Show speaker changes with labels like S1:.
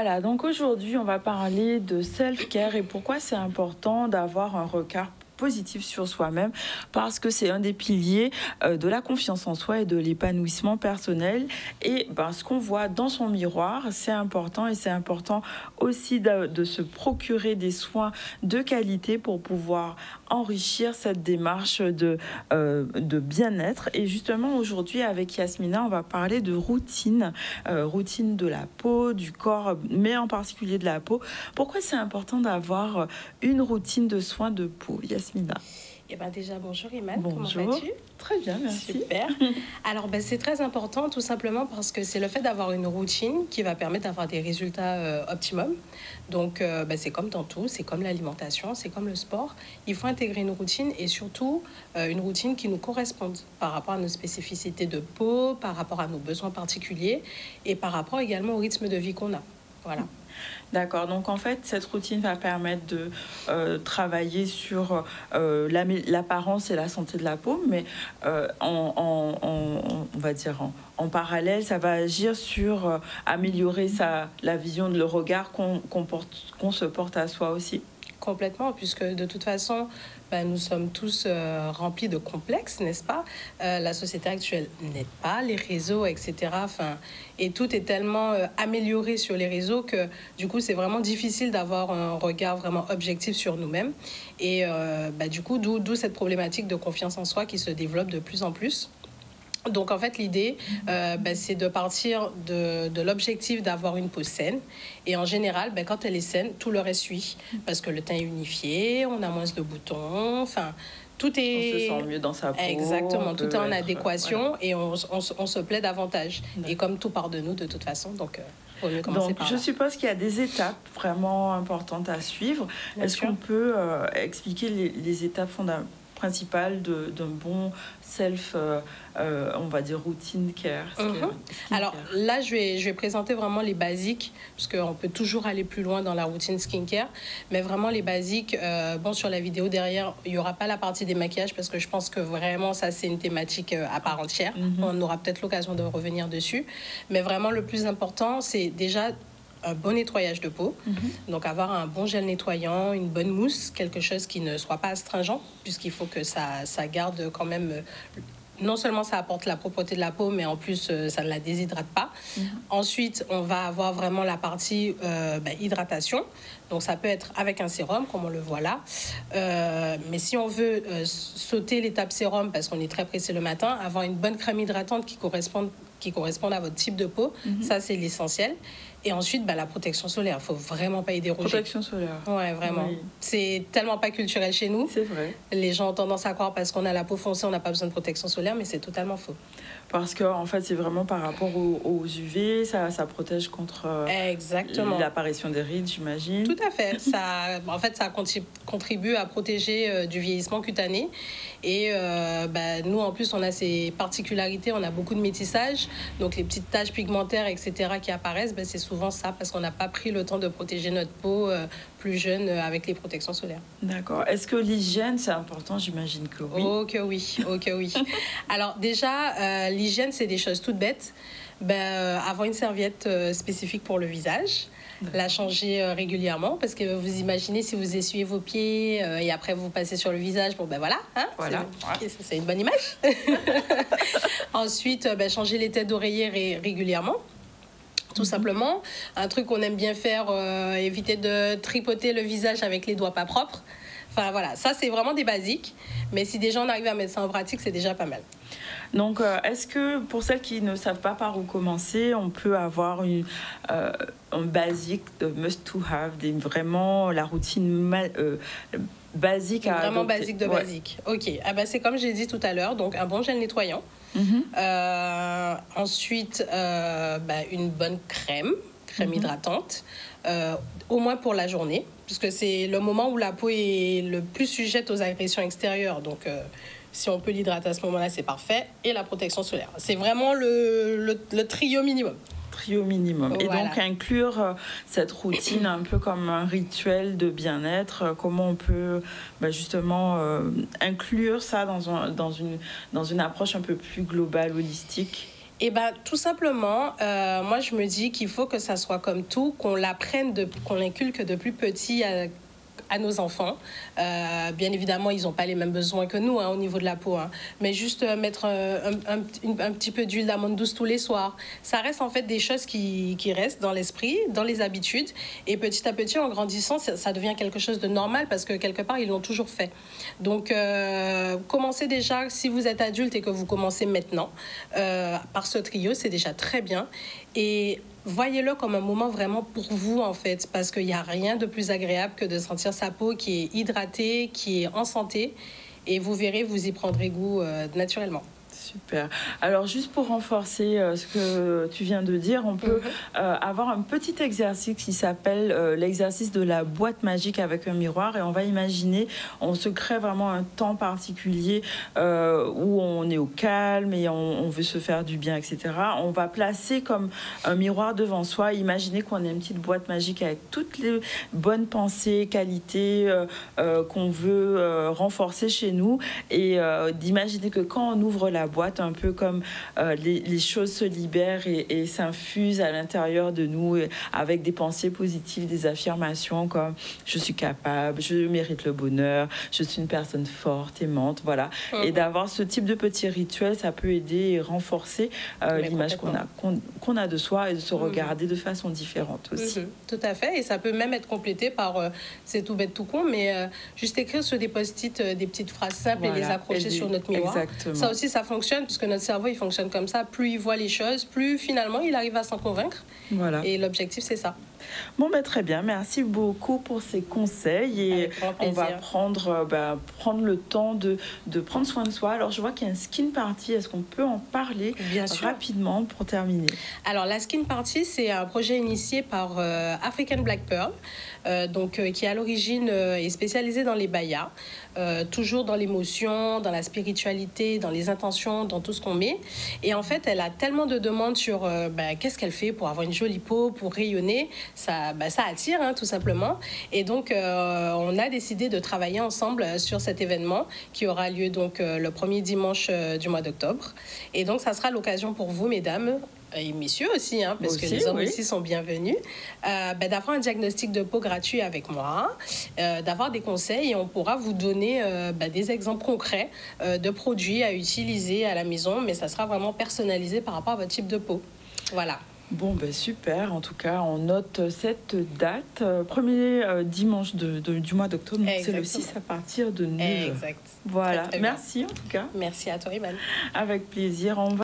S1: Voilà, donc aujourd'hui, on va parler de self-care et pourquoi c'est important d'avoir un regard positif sur soi-même, parce que c'est un des piliers de la confiance en soi et de l'épanouissement personnel. Et ce qu'on voit dans son miroir, c'est important, et c'est important aussi de se procurer des soins de qualité pour pouvoir enrichir cette démarche de bien-être. Et justement, aujourd'hui, avec Yasmina, on va parler de routine, routine de la peau, du corps, mais en particulier de la peau. Pourquoi c'est important d'avoir une routine de soins de peau, Yasmina?
S2: Eh ben déjà, bonjour Iman,
S1: bonjour.
S2: Comment vas-tu?
S1: Très bien, merci.
S2: Super. Alors, c'est très important tout simplement parce que c'est le fait d'avoir une routine qui va permettre d'avoir des résultats optimum. Donc, c'est comme dans tout, c'est comme l'alimentation, c'est comme le sport. Il faut intégrer une routine et surtout une routine qui nous corresponde par rapport à nos spécificités de peau, par rapport à nos besoins particuliers et par rapport également au rythme de vie qu'on a. Voilà.
S1: D'accord, donc en fait, cette routine va permettre de travailler sur l'apparence et la santé de la peau, mais on va dire en parallèle, ça va agir sur améliorer la vision, le regard qu'on se porte à soi aussi.
S2: Complètement, puisque de toute façon, nous sommes tous remplis de complexes, n'est-ce pas? La société actuelle n'aide pas, les réseaux, etc. Et tout est tellement amélioré sur les réseaux que du coup, c'est vraiment difficile d'avoir un regard vraiment objectif sur nous-mêmes. Et du coup, d'où cette problématique de confiance en soi qui se développe de plus en plus. Donc, en fait, l'idée, c'est de partir de l'objectif d'avoir une peau saine. Et en général, quand elle est saine, tout le reste suit. Parce que le teint est unifié, on a moins de boutons, tout est...
S1: On se sent mieux dans sa peau.
S2: Exactement, tout est en adéquation, voilà. Et on se plaît davantage. Et comme tout part de nous, de toute façon, donc... Faut mieux commencer par là.
S1: Je suppose qu'il y a des étapes vraiment importantes à suivre. Est-ce qu'on peut expliquer les étapes principales d'un bon on va dire routine care?
S2: Alors là, je vais présenter vraiment les basiques, parce qu'on peut toujours aller plus loin dans la routine skincare, mais vraiment les basiques. Sur la vidéo derrière, il n'y aura pas la partie des maquillages, parce que je pense que vraiment, ça, c'est une thématique à part entière. On aura peut-être l'occasion de revenir dessus. Mais vraiment, le plus important, c'est déjà un bon nettoyage de peau, donc avoir un bon gel nettoyant, une bonne mousse, quelque chose qui ne soit pas astringent, puisqu'il faut que ça garde quand même... Non seulement ça apporte la propreté de la peau, mais en plus, ça ne la déshydrate pas. Ensuite, on va avoir vraiment la partie hydratation. Donc, ça peut être avec un sérum, comme on le voit là. Mais si on veut sauter l'étape sérum, parce qu'on est très pressé le matin, avoir une bonne crème hydratante qui corresponde à votre type de peau, ça, c'est l'essentiel. Et ensuite, la protection solaire. Il ne faut vraiment pas y déroger.
S1: Protection solaire.
S2: Ouais, vraiment. Oui. C'est tellement pas culturel chez nous.
S1: C'est vrai.
S2: Les gens ont tendance à croire parce qu'on a la peau foncée, on n'a pas besoin de protection solaire, mais c'est totalement faux.
S1: Parce qu'en fait, c'est vraiment par rapport aux UV, ça protège contre l'apparition des rides, j'imagine.
S2: Tout à fait. Ça contribue à protéger du vieillissement cutané. Et nous, en plus, on a ces particularités, on a beaucoup de métissage. Donc, les petites taches pigmentaires, etc., qui apparaissent, c'est souvent ça, parce qu'on n'a pas pris le temps de protéger notre peau plus jeune avec les protections solaires.
S1: D'accord. Est-ce que l'hygiène, c'est important? J'imagine que oui.
S2: Oh que oui. Alors déjà, l'hygiène, c'est des choses toutes bêtes. Avoir une serviette spécifique pour le visage, la changer régulièrement, parce que vous imaginez si vous essuyez vos pieds et après vous passez sur le visage, voilà. C'est une bonne image. Ensuite, changer les têtes d'oreiller régulièrement. Tout simplement, un truc qu'on aime bien faire, éviter de tripoter le visage avec les doigts pas propres. Voilà, ça c'est vraiment des basiques, mais si déjà on arrive à mettre ça en pratique, c'est déjà pas mal.
S1: Donc, est-ce que pour celles qui ne savent pas par où commencer, on peut avoir un basique de must to have, vraiment la routine basique à
S2: vraiment
S1: adopter.
S2: Basique de basique. Ok, c'est comme j'ai dit tout à l'heure, donc un bon gel nettoyant. Ensuite, une bonne crème hydratante, au moins pour la journée, puisque c'est le moment où la peau est le plus sujette aux agressions extérieures. Donc, si on peut l'hydrater à ce moment-là, c'est parfait. Et la protection solaire. C'est vraiment le trio minimum.
S1: Trio minimum. Et donc, inclure cette routine un peu comme un rituel de bien-être. Comment on peut justement inclure ça dans une approche un peu plus globale, holistique?
S2: Et ben tout simplement, moi je me dis qu'il faut que ça soit comme tout, qu'on l'apprenne, qu'on l'inculque depuis petit à nos enfants. Bien évidemment, ils n'ont pas les mêmes besoins que nous au niveau de la peau, mais juste mettre un petit peu d'huile d'amande douce tous les soirs. Ça reste en fait des choses qui restent dans l'esprit, dans les habitudes, et petit à petit, en grandissant, ça devient quelque chose de normal parce que quelque part, ils l'ont toujours fait. Donc, commencez déjà, si vous êtes adulte et que vous commencez maintenant, par ce trio, c'est déjà très bien. Et voyez-le comme un moment vraiment pour vous, en fait, parce qu'il n'y a rien de plus agréable que de sentir sa peau qui est hydratée, qui est en santé, et vous verrez, vous y prendrez goût naturellement.
S1: Super. Alors, juste pour renforcer ce que tu viens de dire, on peut avoir un petit exercice qui s'appelle l'exercice de la boîte magique avec un miroir. Et on va imaginer, on se crée vraiment un temps particulier où on est au calme et on veut se faire du bien, etc. On va placer comme un miroir devant soi. Imaginez qu'on a une petite boîte magique avec toutes les bonnes pensées, qualités qu'on veut renforcer chez nous. Et d'imaginer que quand on ouvre la boîte, un peu comme les choses se libèrent et s'infusent à l'intérieur de nous avec des pensées positives, des affirmations comme je suis capable, je mérite le bonheur, je suis une personne forte, aimante, voilà. Et d'avoir ce type de petits rituels, ça peut aider et renforcer l'image qu'on a de soi et de se regarder de façon différente aussi.
S2: Tout à fait, et ça peut même être complété par, c'est tout bête, tout con, mais juste écrire sur des post-it des petites phrases simples et les accrocher sur notre miroir.
S1: Exactement.
S2: Ça aussi, ça fonctionne puisque notre cerveau, il fonctionne comme ça. Plus il voit les choses, plus finalement, il arrive à s'en convaincre.
S1: Voilà.
S2: Et l'objectif, c'est ça.
S1: Bon, très bien. Merci beaucoup pour ces conseils. Et on va prendre le temps de prendre soin de soi. Alors, je vois qu'il y a un skin party. Est-ce qu'on peut en parler rapidement pour terminer?
S2: Alors, la skin party, c'est un projet initié par African Black Pearl, qui à l'origine est spécialisé dans les bayas, toujours dans l'émotion, dans la spiritualité, dans les intentions, dans tout ce qu'on met. Et en fait, elle a tellement de demandes sur qu'est-ce qu'elle fait pour avoir une jolie peau, pour rayonner. Ça attire, tout simplement. Et donc, on a décidé de travailler ensemble sur cet événement qui aura lieu le premier dimanche du mois d'octobre. Et donc, ça sera l'occasion pour vous, mesdames, et messieurs aussi, parce que les hommes aussi sont bienvenus, d'avoir un diagnostic de peau gratuit avec moi, d'avoir des conseils et on pourra vous donner des exemples concrets de produits à utiliser à la maison, mais ça sera vraiment personnalisé par rapport à votre type de peau. Voilà.
S1: Bon, super. En tout cas, on note cette date, premier dimanche du mois d'octobre. C'est le 6 à partir de 9h.
S2: Exact.
S1: Voilà.
S2: Très
S1: Merci en tout cas.
S2: Merci à toi, Iman.
S1: Avec plaisir. On va